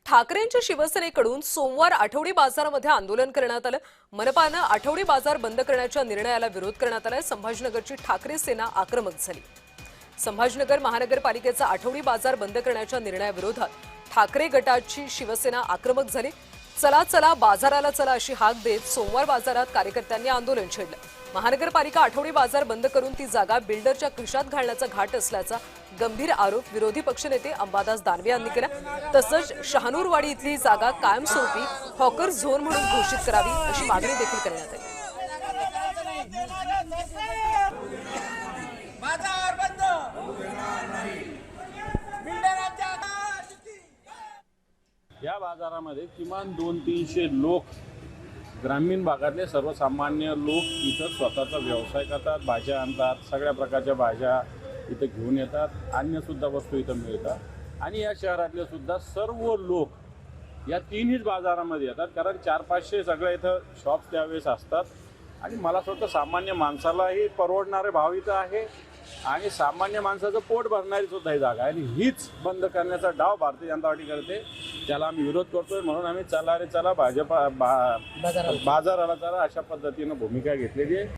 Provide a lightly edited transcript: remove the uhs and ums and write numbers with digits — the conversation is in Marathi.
ठाकरेंच्या शिवसेनेकडून सोमवार आठवडी बाजारामध्ये आंदोलन करण्यात आलं। मनपानं आठवडी बाजार बंद करण्याच्या निर्णयाला विरोध करण्यात आलाय। संभाजीनगरची ठाकरे सेना आक्रमक झाली। संभाजीनगर महानगरपालिकेचा आठवडी बाजार बंद करण्याच्या निर्णयाविरोधात ठाकरे गटाची शिवसेना आक्रमक झाली। चला चला बाजाराला चला अशी हाक देत सोमवार बाजारात कार्यकर्त्यांनी आंदोलन छेडलं। महानगरपालिका आठवडी बाजार बंद करून ती जागा बिल्डरच्या खिशात घालण्याचा घाट असल्याचा गंभीर आरोप विरोधी पक्षनेते अंबादास दानवे यांनी केला। तसंच शहानूरवाडी इथली जागा कायमस्वरूपी हॉकर झोन म्हणून घोषित करावी अशी मागणी देखील करण्यात आली। या बाजारामध्ये किमान 200-300 लोक ग्रामीण भागातले सर्वसामान्य लोक इथं स्वतःचा व्यवसाय करतात, भाज्या आणतात, सगळ्या प्रकारच्या भाज्या इथं घेऊन येतात, अन्यसुद्धा वस्तू इथं मिळतात आणि या शहरातले सुद्धा सर्व लोक या तिन्हीच बाजारामध्ये येतात कारण 400-500 सगळ्या इथं शॉप्स त्यावेळेस असतात आणि मला वाटतं सामान्य माणसालाही परवडणारे भाव इथं आहे आणि सामान्य माणसाचं पोट भरणारी सुद्धा ही जागा आहे आणि हीच बंद करण्याचा डाव भारतीय जनता पार्टी करते। त्याला आम्ही विरोध करतोय म्हणून आम्ही चला रे चला भाजपा बाजाराला चला अशा पद्धतीनं भूमिका घेतलेली आहे।